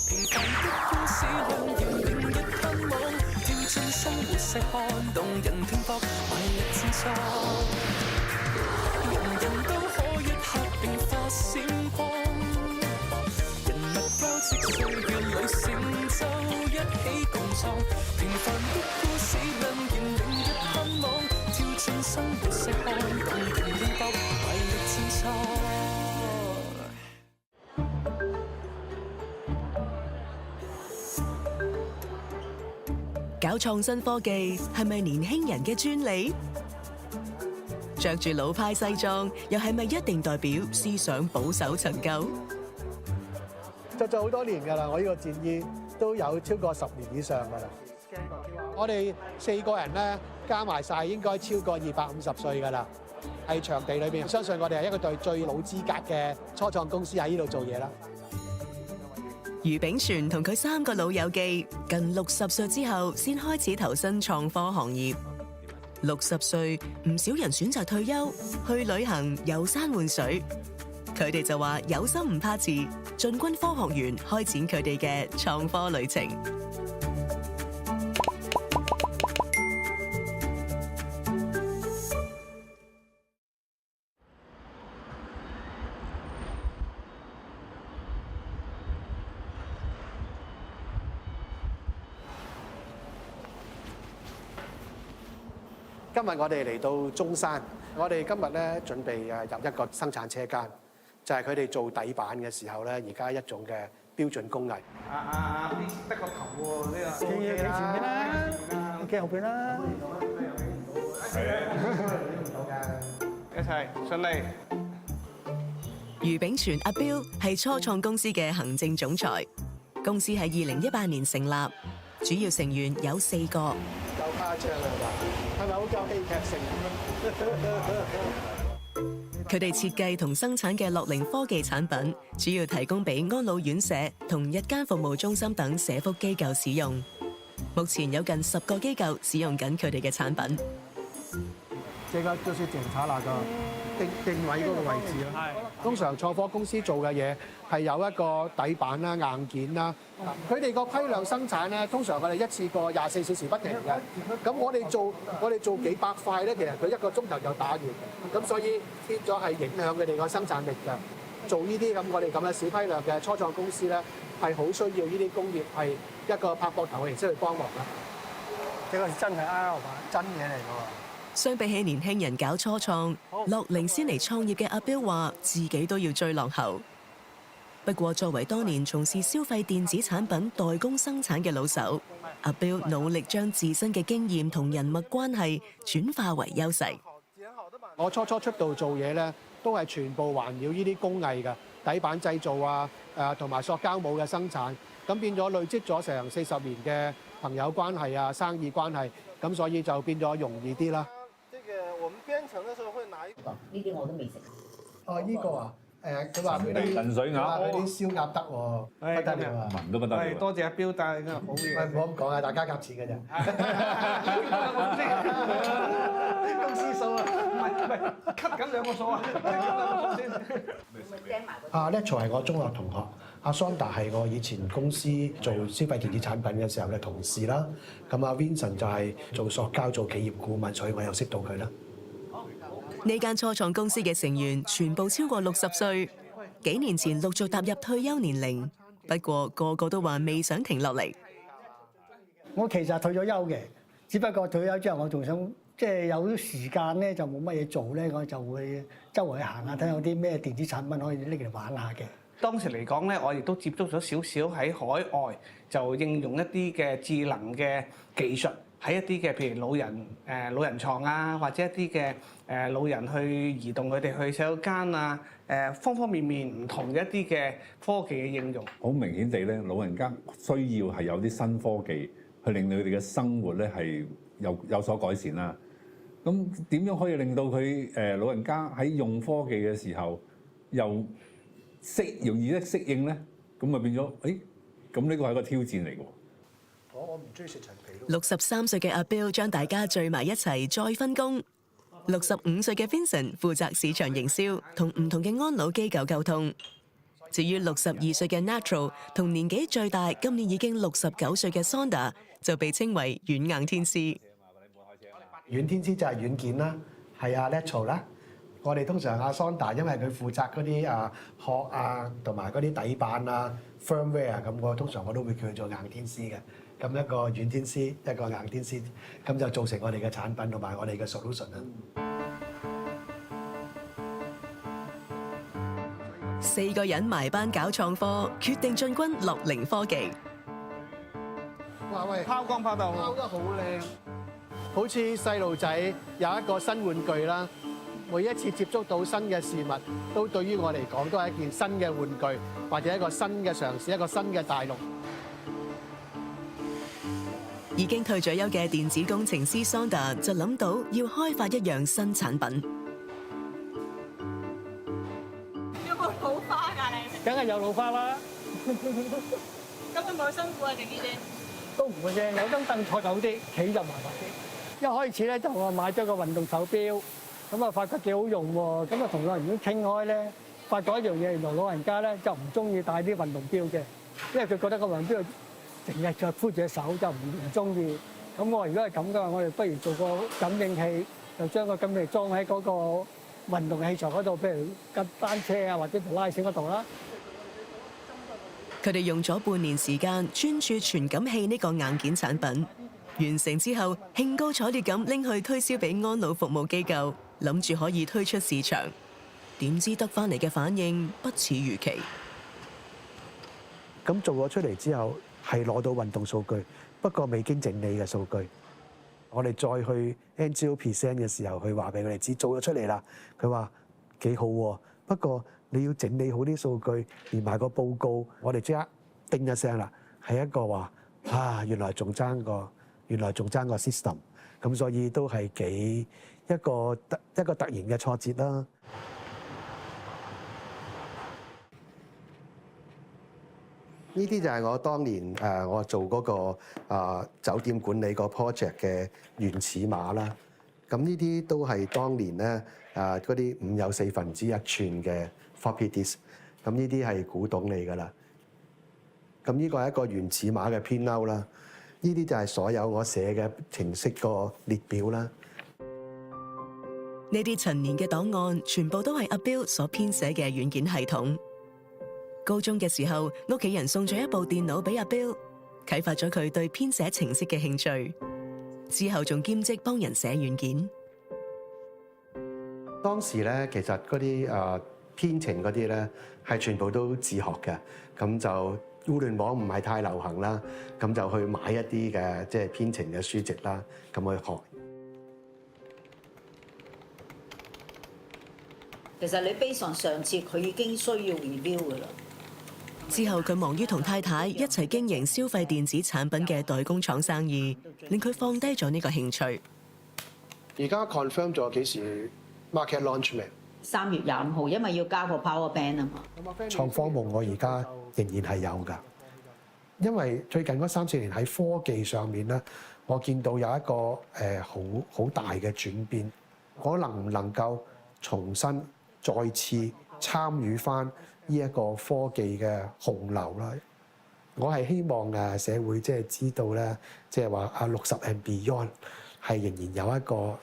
平凡的故事讓人永遠盼望，跳進生活細看動人拼搏，懷力戰錯。人人都可一刻並發閃光，人物交織歲月裏成就一起共創。平凡的故事讓人永遠盼望，跳進生活細看動人拼搏，懷力戰錯。搞創新科技係咪年輕人嘅專利？着住老派西裝，又係咪一定代表思想保守陳舊？着咗好多年㗎啦，我呢個戰衣都有超過10年以上㗎啦。我哋4個人咧加埋晒應該超過250歲㗎啦。喺場地裏邊，相信我哋係一個對最老資格嘅初創公司喺呢度做嘢啦。余炳全同佢3個老友記，近60歲之後先開始投身創科行業。60歲，唔少人選擇退休去旅行遊山玩水，佢哋就話有心唔怕遲，進軍科學園開展佢哋嘅創科旅程。今日我哋嚟到中山，我哋今日咧準備入一個生產車間，就係佢哋做底板嘅時候咧，而家一種嘅標準工藝。得個頭喎，呢個企前邊啦，企後邊啦，一齊順利。余炳全阿彪係初創公司嘅行政總裁，公司喺2018年成立，主要成員有4個。夠誇張啦嘛，係咪好夠戲劇性？佢哋設計同生產嘅樂齡科技產品，主要提供俾安老院舍同日間服務中心等社福機構使用。目前有近10個機構使用緊佢哋嘅產品。這個就是檢查那個定位嗰個位置咯。通常創科公司做嘅嘢係有一個底板啦、硬件啦。佢哋個批量生產咧，通常我哋一次過24小時不停嘅。咁我哋做幾百塊咧，其實佢1個鐘頭就打完。咁所以變咗係影響佢哋個生產力嘅。做呢啲咁我哋咁嘅小批量嘅初創公司咧，係好需要呢啲工業係一個拍膊頭嘅形式去幫忙啦。呢個真係 R 版真嘢嚟㗎喎。相比起年輕人搞初創，樂齡先嚟創業嘅阿彪話自己都要追落後。不過作為多年從事消費電子產品代工生產嘅老手，阿彪努力將自身嘅經驗同人脈關係轉化為優勢。我初出道做嘢咧，都係全部環繞呢啲工藝嘅底板製造啊，同埋塑膠帽嘅生產，咁變咗累積咗成40年嘅朋友關係啊、生意關係，咁所以就變咗容易啲啦。我們編程嘅時候會拿一個，呢啲我都未食。哦，呢個啊，佢話佢啲神水鴨，佢啲燒鴨得喎，不得了啊！聞都不得了。多謝阿彪帶嘅好喂，嘢。唔好咁講啊，大家夾錢嘅啫。公司數啊，唔係，cut 緊2個數啊阿 Letcho 係我中學同學，阿 Sonda 係我以前公司做消費電子產品嘅時候嘅同事啦。咁阿 Vincent 就係做塑膠做企業顧問，所以我又識到佢啦。呢間初創公司嘅成員全部超過60歲，幾年前陸續踏入退休年齡，不過個個都話未想停落嚟。我其實退咗休嘅，只不過退休之後我仲想即係有啲時間咧，就冇乜嘢做咧，我就會周圍行下睇下有啲咩電子產品可以拎嚟玩下嘅。當時嚟講咧，我亦都接觸咗少少喺海外就應用一啲嘅智能嘅技術，喺一啲嘅譬如老人床啊，或者一啲嘅老人去移動佢哋去洗手間啊，方方面面唔同嘅一啲嘅科技嘅應用。好明顯地咧，老人家需要係有啲新科技去令到佢哋嘅生活咧係有所改善啦。咁點樣可以令到佢老人家喺用科技嘅時候又容易適應咧？咁咪變咗咁呢個係一個挑戰嚟㗎。我唔中意食陳皮咯。 63歲嘅阿彪將大家聚埋一齊，再分工。65歲嘅 Vincent 負責市場營銷，同唔同嘅安老機構溝通。至於62歲嘅 Natural 同年紀最大，今年已經69歲嘅 Sonda 就被稱為軟硬天師。軟天師就係軟件啦，係阿 Natural 啦。我哋通常阿 Sonda 因為佢負責嗰啲殼啊同埋嗰啲底板啊 firmware 啊，咁我通常都會叫佢做硬天師嘅。咁一個軟天師，一個硬天師，咁就造成我哋嘅產品同埋我哋嘅 solution 啦。 4個人埋班搞創科，決定進軍樂齡科技。哇喂，拋光拋到拋得好靚，好似細路仔有一個新玩具啦。每一次接觸到新嘅事物，都對於我嚟講都係一件新嘅玩具，或者一個新嘅嘗試，一個新嘅大陸。已經退咗休嘅電子工程師 Sonda 就諗到要開發一樣新產品。有冇老花㗎你？梗係有老花啦，咁會唔會好辛苦啊？定啲啫？都唔會嘅，有張凳坐就好啲，企就麻煩啲。一開始咧就我買咗個運動手錶，咁啊發覺幾好用喎，咁啊同老人院傾開咧，發覺一樣嘢，原來老人家咧就唔中意戴啲運動錶嘅，因為佢覺得個運動錶成日就箍住隻手就唔中意。咁我話如果係咁嘅話，我哋不如做個感應器，就將個感應器裝喺嗰個運動器材嗰度，譬如架單車啊或者條拉繩嗰度啦。佢哋用咗半年時間專注傳感器呢個硬件產品，完成之後興高采烈咁拎去推銷俾安老服務機構，諗住可以推出市場。點知得返嚟嘅反應不似預期。咁做咗出嚟之後，係攞到運動數據，不過未經整理嘅數據。我哋再去 NGO present 嘅時候，佢話俾佢哋知做咗出嚟啦。佢話幾好喎，不過你要整理好啲數據，連埋個報告，我哋即刻叮一聲啦，係一個話原來仲爭個 system， 咁所以都係一個突然嘅挫折啦。呢啲就係我當年我做嗰個酒店管理個 project 嘅原始碼啦。咁呢啲都係當年咧嗰啲5有4分之1寸嘅 floppy disk。咁呢啲係古董嚟㗎啦。咁呢個係一個原始碼嘅編勾啦。呢啲就係所有我寫嘅程式個列表啦。呢啲陳年嘅檔案全部都係阿 Bill 所編寫嘅軟件系統。高中嘅時候，屋企人送咗一部電腦俾阿 Bill， 啟發咗佢對編寫程式嘅興趣。之後仲兼職幫人寫軟件。當時咧，其實嗰啲編程嗰啲咧係全部都自學嘅，咁就互聯網唔係太流行啦，咁就去買一啲嘅即係編程嘅書籍啦，咁去學。其實你 base on 上次佢已經需要 review 㗎啦。之後佢忙於同太太一齊經營消費電子產品嘅代工廠生意，令佢放低咗呢個興趣。而家 confirm 咗幾時 market launch 未？3月25號，因為要加個 power band 啊嘛。創科夢我而家仍然係有㗎，因為最近嗰3-4年喺科技上面咧，我見到有一個好大嘅轉變。我能唔能夠重新再次參與翻呢一個科技嘅洪流啦？我係希望社會即係知道咧，即係話60 and beyond 係仍然有一個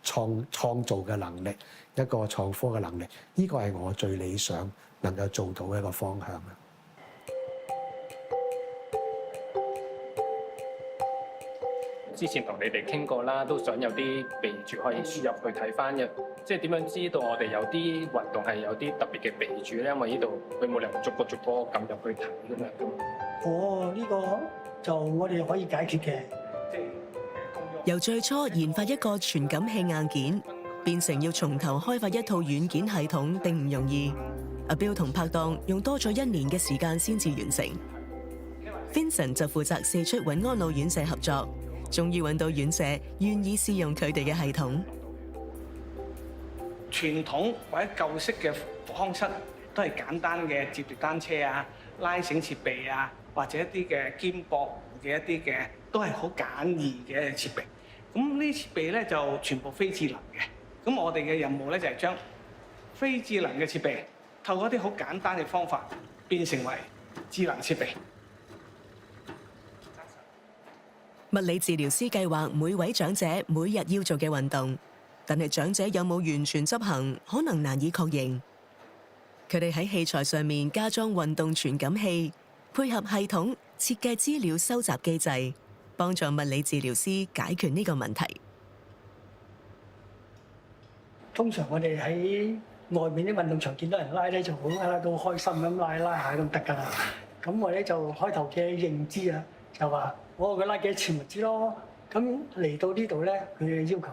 創造嘅能力，一個創科嘅能力。呢個係我最理想能夠做到嘅一個方向啦。之前同你哋傾過啦，都想有啲備註可以輸入去睇翻嘅，即係點樣知道我哋有啲運動係有啲特別嘅備註咧？因為呢度佢冇理由逐個撳入去睇㗎嘛。呢個就我哋可以解決嘅。由最初研發一個傳感器硬件，變成要從頭開發一套軟件系統，並唔容易。阿 Bill 同拍檔用多咗1年嘅時間先至完成。Vincent 就負責四出揾安老院舍合作，終於揾到院舍願意試用佢哋嘅系統。傳統或者舊式嘅復康室都係簡單嘅摺疊單車啊、拉繩設備啊，或者一啲嘅肩膊嘅一啲嘅，都係好簡易嘅設備。咁呢啲設備咧就全部非智能嘅。咁我哋嘅任務咧就係將非智能嘅設備透過一啲好簡單嘅方法，變成為智能設備。物理治療師計劃每位長者每日要做嘅運動，但係長者有冇完全執行，可能難以確認。佢哋喺器材上面加裝運動傳感器，配合系統設計資料收集機制，幫助物理治療師解決呢個問題。通常我哋喺外面啲運動場見到人拉咧，就好拉到開心咁拉下咁得㗎啦。咁我咧就開頭嘅認知啊，就話佢拉幾多次咪知咯。咁嚟到呢度咧，佢嘅要求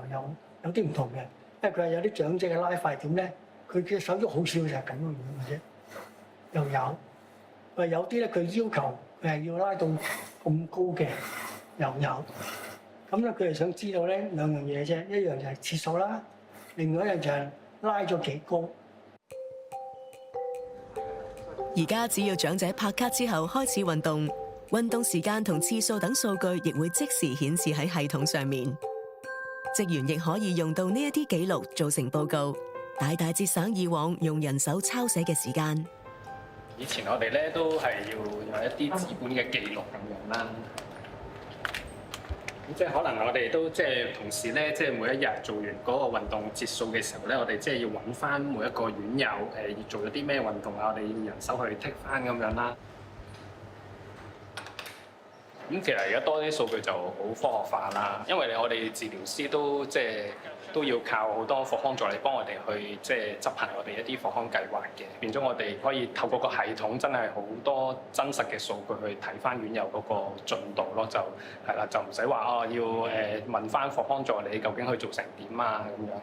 有啲唔同嘅，因為佢係有啲長者嘅拉法點咧，佢嘅手喐好少就係咁樣嘅啫。又有啲咧佢要求佢係要拉到咁高嘅，又有。咁咧佢係想知道咧兩樣嘢啫，一樣就係次數啦，另外一樣就係拉咗幾高。而家只要長者拍卡之後開始運動，運動時間同次數等數據亦會即時顯示喺系統上面。職員亦可以用到呢一啲記錄做成報告，大大節省以往用人手抄寫嘅時間。以前我哋咧都係要有一啲紙本嘅記錄咁樣啦。咁即係可能我哋都即係同時咧，即係每一日做完嗰個運動節數嘅時候咧，我哋即係要揾翻每一個院友要做咗啲咩運動啊，我哋要人手去剔翻咁樣啦。咁其實而家多啲數據就好科學化啦，因為我哋治療師都即係都要靠好多復康助理幫我哋去即係執行我哋一啲復康計劃嘅，變咗我哋可以透過個系統真係好多真實嘅數據去睇翻院友嗰個進度咯，就係啦，就唔使話要問翻復康助理究竟去做成點啊咁樣。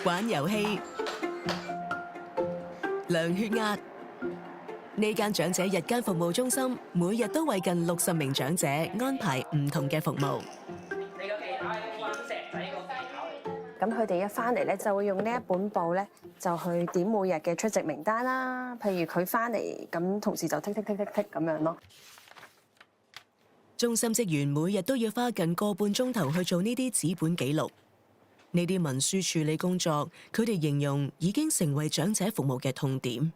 玩遊戲、量血壓。呢間長者日間服務中心每日都為近60名長者安排唔同嘅服務。咁佢哋一翻嚟咧，就會用呢一本簿咧，就去點每日嘅出席名單啦。譬如佢翻嚟，咁同事就剔咁樣咯。中心職員每日都要花近個半鐘頭去做呢啲紙本記錄。呢啲文書處理工作，佢哋形容已經成為長者服務嘅痛點。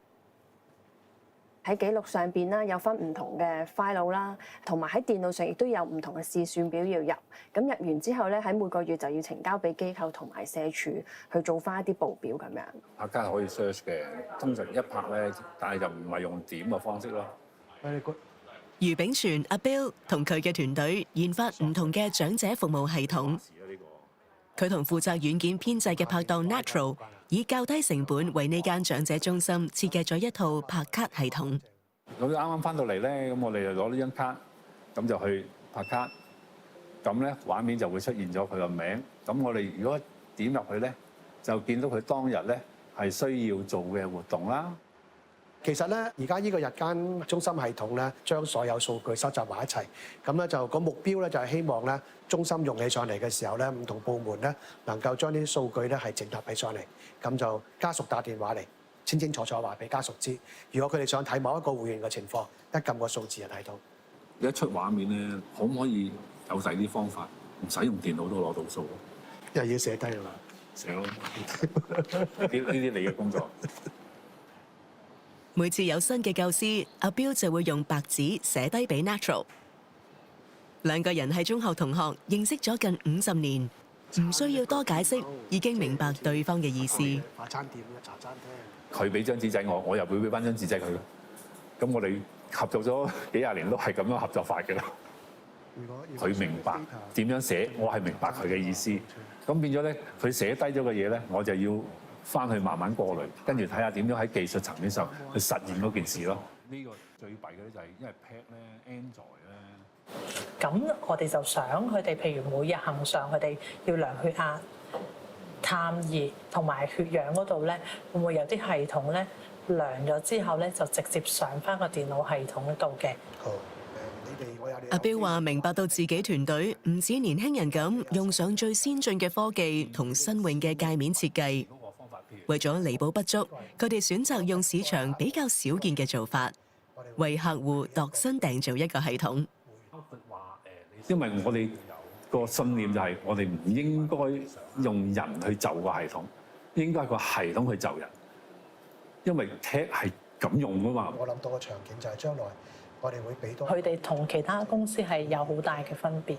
喺記錄上邊啦，有分唔同嘅 file 啦，同埋喺電腦上亦都有唔同嘅試算表要入。咁入完之後咧，喺每個月就要呈交俾機構同埋社署去做翻一啲報表咁樣。拍卡係可以 search 嘅，通常一拍咧，但係就唔係用點嘅方式咯。余炳全阿 Bill 同佢嘅團隊研發唔同嘅長者服務系統。佢同負責軟件編製嘅拍檔 Natural 以較低成本為呢間長者中心設計咗一套拍卡系統。咁啱啱翻到嚟咧，咁我哋就攞呢張卡，咁就去拍卡。咁咧畫面就會出現咗佢個名。咁我哋如果點入去咧，就見到佢當日咧係需要做嘅活動啦。其實咧，而家呢個日間中心系統咧，將所有數據收集埋一齊，咁咧就個目標咧就係希望咧中心用起上嚟嘅時候咧，唔同部門咧能夠將啲數據咧係整合起上嚟，咁就家屬打電話嚟，清清楚楚話俾家屬知。如果佢哋想睇某一個會員嘅情況，一撳個數字就睇到。一出畫面咧，可唔可以有第啲方法，唔使用電腦都攞到數？又要寫低啦，寫咯，呢啲你嘅工作。每次有新嘅構思，阿 Bill 就會用白紙寫低俾 Natural。兩個人係中學同學，認識咗近50年，唔需要多解釋，已經明白對方嘅意思。快餐店嘅茶餐廳，佢俾張紙仔我又會俾翻張紙仔佢。咁我哋合作咗幾廿年都係咁樣合作法嘅啦。佢明白點樣寫，我係明白佢嘅意思。咁變咗咧，佢寫低咗嘅嘢咧，我就要翻去慢慢過濾，跟住睇下點樣喺技術層面上去實現嗰件事咯。呢個最弊嘅咧就係因為 Pad 咧 Android 咧，咁我哋就想佢哋譬如每日行上佢哋要量血壓、探熱同埋血氧嗰度咧，會唔會有啲系統咧量咗之後咧就直接上翻個電腦系統度嘅？好，阿 Bill 話明白到自己團隊唔似年輕人咁用上最先進嘅科技同新穎嘅界面設計。為咗彌補不足，佢哋選擇用市場比較少見嘅做法。為客戶度身訂造一個系統。因為我哋個信念就係我哋唔應該用人去就個系統，應該係個系統去就人，因為 tech 係咁用噶嘛。我諗到個場景就係將來我哋會俾多佢哋同其他公司係有好大嘅分別，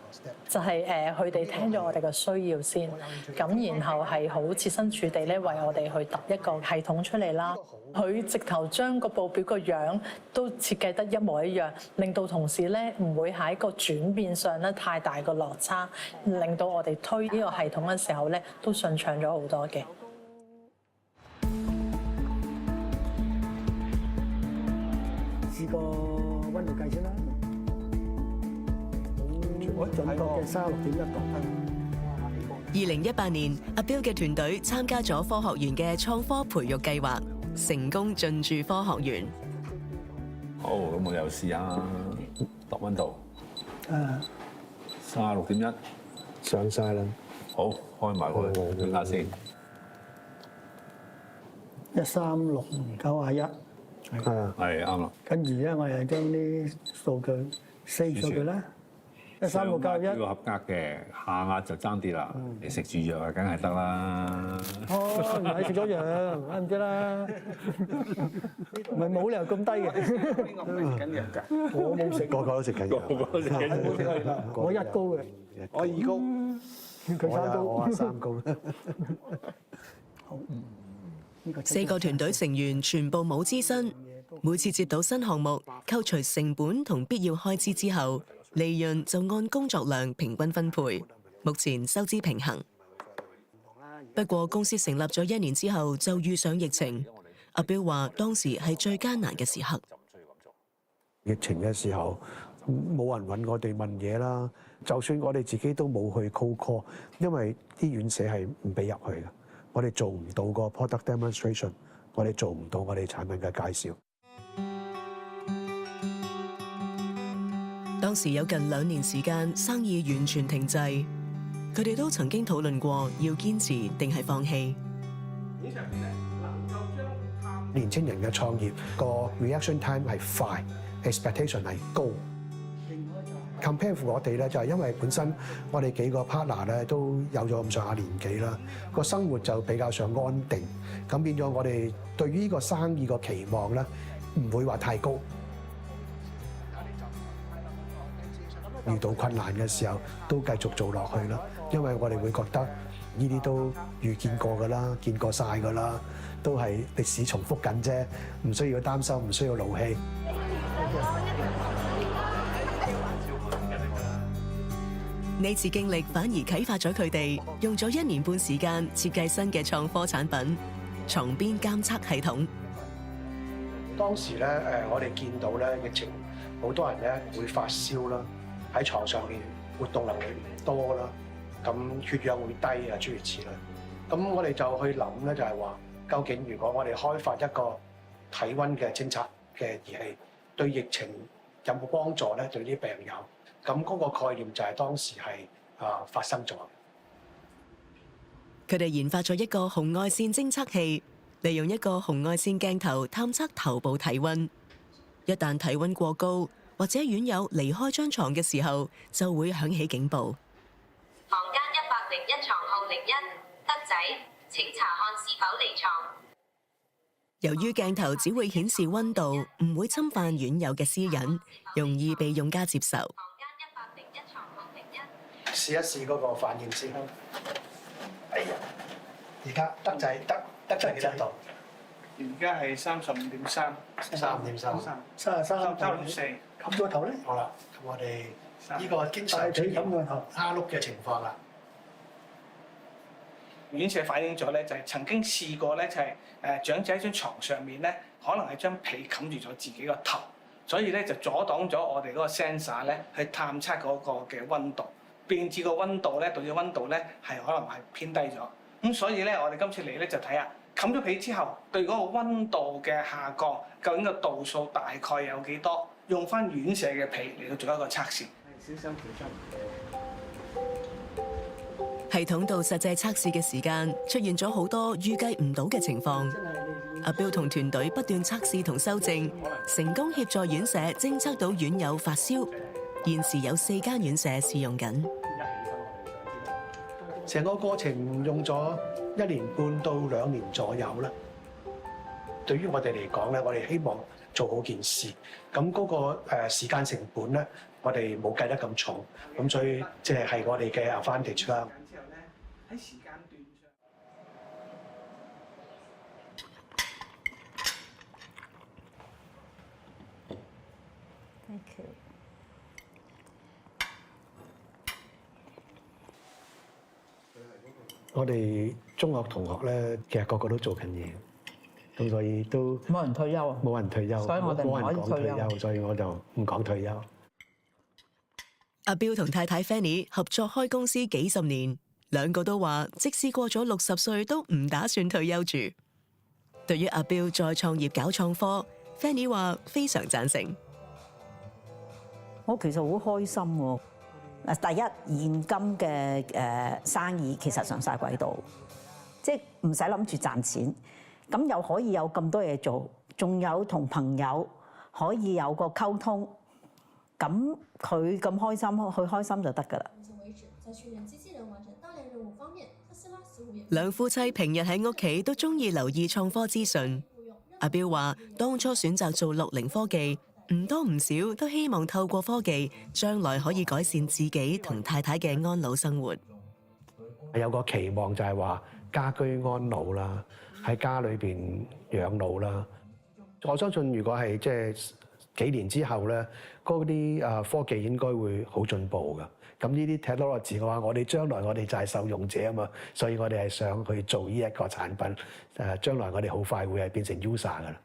就係佢哋聽咗我哋嘅需要先，咁然後係好設身處地咧為我哋去揼一個系統出嚟啦。佢直頭將個報表個樣都設計得一模一樣，令到同事咧唔會喺個轉變上咧太大個落差，令到我哋推呢個系統嘅時候咧都順暢咗好多嘅。試個溫度計先啦，好準確嘅36.1度。2018年，阿 Bill 嘅團隊參加咗科學園嘅創科培育計劃，成功進駐科學園。好，咁我又試下度溫度。36.1上晒啦。好，開埋佢，睇下先。136.91。係啱啦。跟住咧，我哋將啲數據 save 咗佢啦。136.91呢個合格嘅，下壓就爭啲啦。你食住藥啊，梗係得啦。哦，唔係食咗藥，唔知啦。唔係冇理由咁低嘅。邊個唔係食緊藥㗎？我冇食，個個都食緊藥，個個都食緊藥。我1高嘅，我2高，佢3高，我3高。好。 4個團隊成員全部冇資薪，每次接到新項目，扣除成本同必要開支之後，利潤就按工作量平均分配。目前收支平衡。不過公司成立咗1年之後就遇上疫情，阿 Bill 話當時係最艱難嘅時刻。疫情嘅時候，冇人揾我哋問嘢啦。就算我哋自己都冇去 cold call， 因為啲院舍係唔俾入去嘅。我哋做唔到個 product demonstration， 我哋做唔到我哋產品嘅介紹。當時有近2年時間，生意完全停滯，佢哋都曾經討論過要堅持定係放棄。年青人嘅創業個 reaction time 係快 ，expectation 係高。compare 乎我哋咧，就係因為本身我哋幾個 partner 咧都有咗咁上下年紀啦，個生活就比較上安定，咁變咗我哋對於呢個生意個期望咧唔會話太高。遇到困難嘅時候都繼續做落去啦，因為我哋會覺得呢啲都遇見過㗎啦，見過晒㗎啦，都係歷史重複緊啫，唔需要擔心，唔需要勞氣。呢次經歷反而啟發咗佢哋，用咗1年半時間設計新嘅創科產品——床邊監測系統。當時咧我哋見到咧疫情，好多人咧會發燒啦，喺床上面活動能力唔多啦，咁血氧會低啊，諸如此類。咁我哋就去諗咧，就係話究竟如果我哋開發一個體温嘅偵測嘅儀器，對疫情有冇幫助咧？對啲病友？咁嗰個概念就係當時係發生咗。佢哋研發咗一個紅外線偵測器，利用一個紅外線鏡頭探測頭部體温。一旦體温過高，或者院友離開張床嘅時候，就會響起警報。房間101床號01，德仔，請查看是否離床。由於鏡頭只會顯示温度，唔會侵犯院友嘅私隱，容易被用家接受。試一試嗰個反應先啦。哎呀，而家德仔幾多度？而家係35.3， 33.3， 33.4。冚個頭咧。好啦，咁我哋呢個經常出現蝦碌嘅情況啦。院舍反映咗咧，就係曾經試過咧，就係長者喺張床上面咧，可能係張被冚住咗自己個頭，所以咧就阻擋咗我哋嗰個 sensor 咧去探測嗰個嘅温度。變至個温度咧，導致温度咧係可能係偏低咗。咁所以咧，我哋今次嚟咧就睇下冚咗被之後，對嗰個温度嘅下降，究竟個度數大概有幾多？用翻院舍嘅被嚟到做一個測試。小心調針。系統到實際測試嘅時間，出現咗好多預計唔到嘅情況。阿彪同團隊不斷測試同修正，成功協助院舍偵測到院友發燒。現時有4間院舍試用緊。成個過程用咗1年半到2年左右啦。對於我哋嚟講咧，我哋希望做好件事，咁嗰個時間成本咧，我哋冇計得咁重，咁所以即係我哋嘅 advantage 啦。之後咧喺時間段上。Thank you。我哋中學同學咧，其實個個都做緊嘢，咁所以都冇人退休啊！冇人退休，所以我哋唔可以退休，所以我就唔講退休。阿彪同太太 Fanny 合作開公司幾十年，兩個都話，即使過咗60歲都唔打算退休住。對於阿彪再創業搞創科 ，Fanny 話非常贊成。我其實好開心喎。第一，現今嘅生意其實上晒軌道，即係唔使諗住賺錢，咁又可以有咁多嘢做，仲有同朋友可以有個溝通，咁佢咁開心，佢開心就得㗎啦。兩夫妻平日喺屋企都中意留意創科資訊。阿彪話：當初選擇做樂齡科技，唔多唔少都希望透過科技，將來可以改善自己同太太嘅安老生活。有個期望就係話家居安老啦，喺家裏邊養老啦。我相信如果係即係幾年之後咧，嗰啲科技應該會好進步㗎。咁呢啲 technology 嘅話，我哋將來我哋就係受用者啊嘛，所以我哋係想去做呢一個產品。將來我哋好快會係變成 user 㗎啦。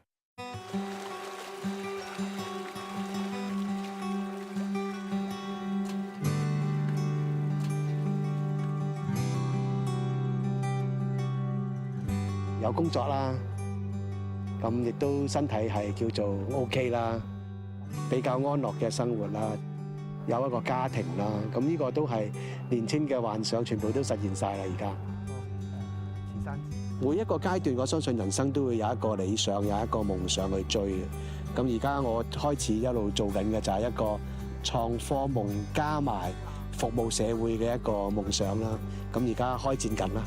有工作啦，咁亦都身體係叫做 OK 啦，比較安樂嘅生活啦，有一個家庭啦，咁呢個都係年輕嘅幻想，全部都實現晒啦！而家每一個階段，我相信人生都會有一個理想，有一個夢想去追嘅。咁而家我開始一路做緊嘅就係一個創科夢加埋服務社會嘅一個夢想啦。咁而家開展緊啦。